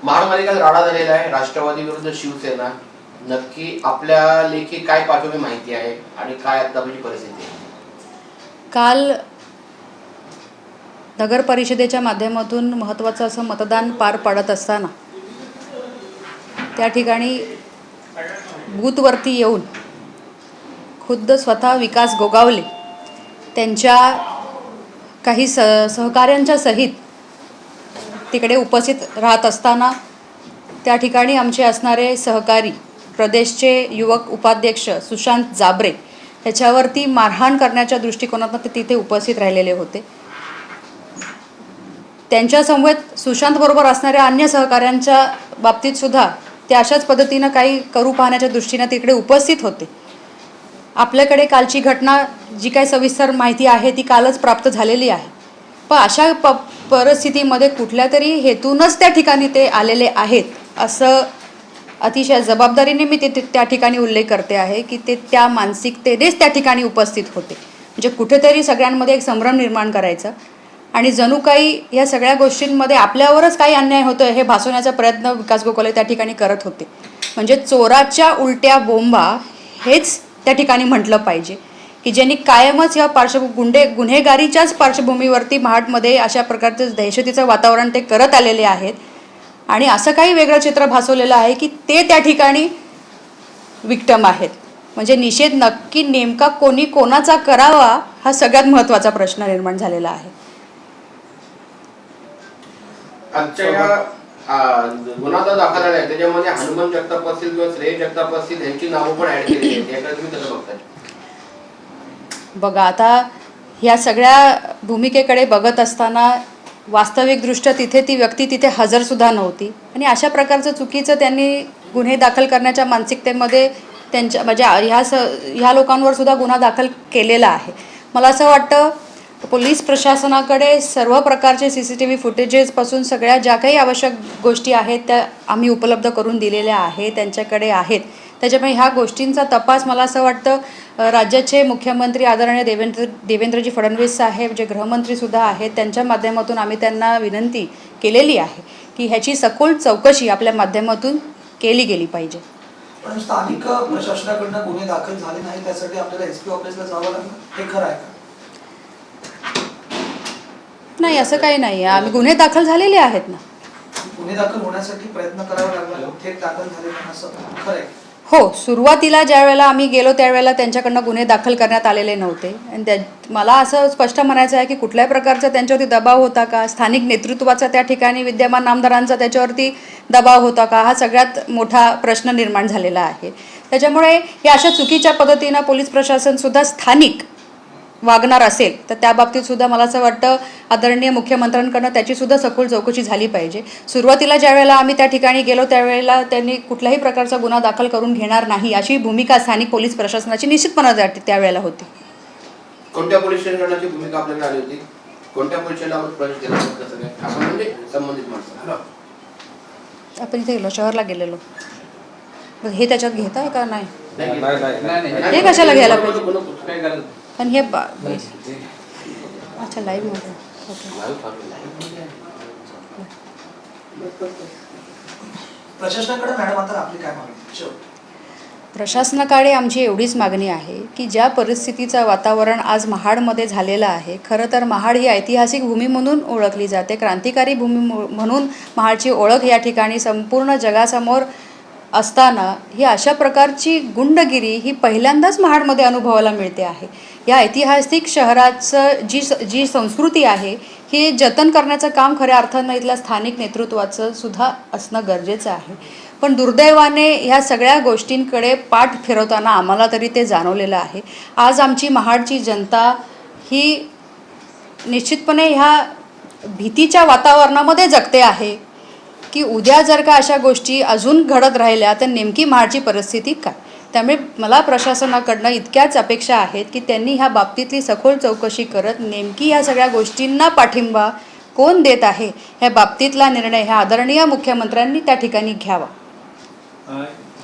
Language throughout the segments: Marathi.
महामार्गात राडा झालेला आहे राष्ट्रवादी विरुद्ध शिवसेना. नक्की आपल्या लेखी काय पाठवली माहिती आहे आणि काय आताची परिस्थिती आहे? काल नगर परिषदेच्या माध्यमातून महत्त्वाचं असं मतदान पार पडत असताना त्या ठिकाणी बूथवरती येऊन खुद्द स्वतः विकास गोगावले त्यांच्या काही सहकाऱ्यांच्या सहित तिकडे उपस्थित राहत असताना त्या ठिकाणी आमचे असणारे सहकारी प्रदेशचे युवक उपाध्यक्ष सुशांत जाबरे याच्यावरती मारहाण करण्याच्या दृष्टिकोनातून ते तिथे उपस्थित राहिलेले होते. त्यांच्यासमवेत सुशांतबरोबर असणाऱ्या अन्य सहकाऱ्यांच्या बाबतीतसुद्धा ते अशाच पद्धतीनं काही करू पाहण्याच्या दृष्टीनं तिकडे उपस्थित होते. आपल्याकडे कालची घटना जी काही सविस्तर माहिती आहे ती कालच प्राप्त झालेली आहे. पण अशा परिस्थितीमध्ये कुठल्या तरी हेतूनच त्या ठिकाणी ते आलेले आहेत असं अतिशय जबाबदारीने मी त्या ठिकाणी उल्लेख करते आहे की ते त्या मानसिकतेनेच त्या ठिकाणी उपस्थित होते. म्हणजे कुठेतरी सगळ्यांमध्ये एक संभ्रम निर्माण करायचा आणि जणू काही या सगळ्या गोष्टींमध्ये आपल्यावरच काही अन्याय होतो हे भासवण्याचा प्रयत्न विकास गोगावले त्या ठिकाणी करत होते. म्हणजे चोराच्या उलट्या बोंबा हेच त्या ठिकाणी म्हटलं पाहिजे की ज्यांनी कायमच या गुन्हेगारीच्याच पार्श्वभूमीवरती महाडमध्ये अशा प्रकारचं दहशतीचं वातावरण ते करत आलेले आहेत. आणि असं काही वेगळं चित्र भासवलेलं आहे की ते त्या ठिकाणी विक्टम आहेत. म्हणजे निषेध नक्की नेमका कोणी कोणाचा करावा हा सगळ्यात महत्त्वाचा प्रश्न निर्माण झालेला आहे. गुन्हा जो दाखल झाला आहे त्याच्यामध्ये हनुमान जगताप असतील किंवा श्रेय जगताप असतील यांची नावं पण ऍड केलेली आहेत. याकडे तुम्ही कसं बघताय? बघा, आता ह्या सगळ्या भूमिकेकडे बघत असताना वास्तविकदृष्ट्या तिथे ती व्यक्ती तिथे हजरसुद्धा नव्हती आणि अशा प्रकारचं चुकीचं त्यांनी गुन्हे दाखल करण्याच्या मानसिकतेमध्ये त्यांच्या म्हणजे ह्या लोकांवर सुद्धा गुन्हा दाखल केलेला आहे. मला असं वाटतं पोलीस प्रशासनाकडे सर्व प्रकारचे CCTV फुटेजेसपासून सगळ्या ज्या काही आवश्यक गोष्टी आहेत त्या आम्ही उपलब्ध करून दिलेल्या आहेत, त्यांच्याकडे आहेत. त्याच्यामुळे ह्या गोष्टींचा तपास मला असं वाटतं राज्याचे मुख्यमंत्री आदरणीय देवेंद्रजी फडणवीस साहेब जे गृहमंत्रीसुद्धा आहेत त्यांच्या माध्यमातून आम्ही त्यांना विनंती केलेली आहे की ह्याची सखोल चौकशी आपल्या माध्यमातून केली गेली पाहिजे. पण स्थानिक प्रशासनाकडून गुन्हे दाखल झाले नाही त्यासाठी आपल्याला SP ऑफिसला जावं लागलं, हे खरं आहे का? नाही, असं काही नाही आहे. आम्ही गुन्हे दाखल झालेले आहेत ना. गुन्हे दाखल होण्यासाठी प्रयत्न करावा लागला, थेट दाखल झाले नाही असं खरं आहे? हो, सुरुवातीला ज्या वेळेला आम्ही गेलो त्यावेळेला त्यांच्याकडनं गुन्हे दाखल करण्यात आलेले नव्हते आणि मला असं स्पष्ट म्हणायचं आहे की कुठल्याही प्रकारचा त्यांच्यावरती दबाव होता का, स्थानिक नेतृत्वाचा त्या ठिकाणी विद्यमान आमदारांचा त्याच्यावरती दबाव होता का, हा सगळ्यात मोठा प्रश्न निर्माण झालेला आहे. त्याच्यामुळे या अशा चुकीच्या पद्धतीनं पोलीस प्रशासनसुद्धा स्थानिक वागणार असेल तर त्या बाबतीतसुद्धा मला असं वाटतं आदरणीय मुख्यमंत्र्यांकडनं त्याचीसुद्धा सखोल चौकशी झाली पाहिजे. सुरुवातीला ज्या वेळेला आम्ही त्या ठिकाणी गेलो त्यावेळेला त्यांनी कुठल्याही प्रकारचा गुन्हा दाखल करून घेणार नाही अशी भूमिका स्थानिक पोलीस प्रशासनाची निश्चितपणे त्यावेळेला होती. कोणत्या पोलीस स्टेशनची भूमिका आपल्याकडे आली होती? कोणत्या पोलीस स्टेशनला प्रवेश दिला होता? कसं काय आपण म्हणजे संबंधित माणसं आपण इथे गेलो, शहरला गेलेलो. हे त्याच्यात घेत आहे का? नाही, हे कशाला घ्यायला पाहिजे? पण हे अच्छा लाईव्हमध्ये प्रशासनाकडे मॅडम आता आपली काय मागणी? प्रशासनाकडे आमची एवढीच मागणी आहे की ज्या परिस्थितीचं वातावरण आज महाडमध्ये झालेलं आहे, खरं तर महाड ही ऐतिहासिक भूमी म्हणून ओळखली जाते, क्रांतिकारी भूमी म्हणून महाडची ओळख या ठिकाणी संपूर्ण जगासमोर असताना ही अशा प्रकारची गुंडगिरी ही पहिल्यांदाच महाडमध्ये अनुभवायला मिळते आहे. या ऐतिहासिक शहराचं जी संस्कृती आहे ही जतन करण्याचं काम खऱ्या अर्थानं इथल्या स्थानिक नेतृत्वाचं सुद्धा असणं गरजेचं आहे. पण दुर्दैवाने ह्या सगळ्या गोष्टींकडे पाठ फिरवताना आम्हाला तरी ते जाणवलेलं आहे. आज आमची महाडची जनता ही निश्चितपणे ह्या भीतीच्या वातावरणामध्ये जगते आहे की उद्या जर का अशा गोष्टी अजून घडत राहिल्या तर नेमकी महाडची परिस्थिती काय. त्यामुळे मला प्रशासनाकडनं इतक्याच अपेक्षा आहेत की त्यांनी ह्या बाबतीतली सखोल चौकशी करत नेमकी ह्या सगळ्या गोष्टींना पाठिंबा कोण देत आहे ह्या बाबतीतला निर्णय ह्या आदरणीय मुख्यमंत्र्यांनी त्या ठिकाणी घ्यावा.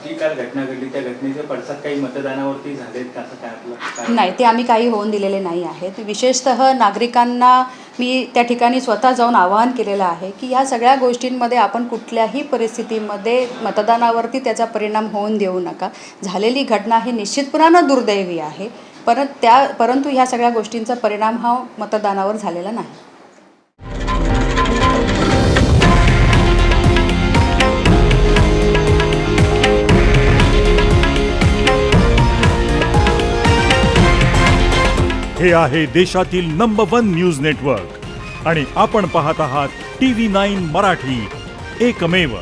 जी काल घटना घडली त्या घटनेचे पडसाद काही मतदानावरती झालेत का, असं काय आपलं काय? नाही, ते आम्ही काही होऊन दिलेले नाही आहेत. विशेषतः नागरिकांना मी त्या ठिकाणी स्वतः जाऊन आवाहन केलेलं आहे की या सगळ्या गोष्टींमध्ये आपण कुठल्याही परिस्थितीमध्ये मतदानावरती त्याचा परिणाम होऊन देऊ नका. झालेली घटना ही निश्चितपणानं दुर्दैवी आहे, परंतु ह्या सगळ्या गोष्टींचा परिणाम हा मतदानावर झालेला नाही. हे आहे देशातील नंबर 1 न्यूज नेटवर्क आणि आपण पाहत आहात TV9 मराठी, एकमेव.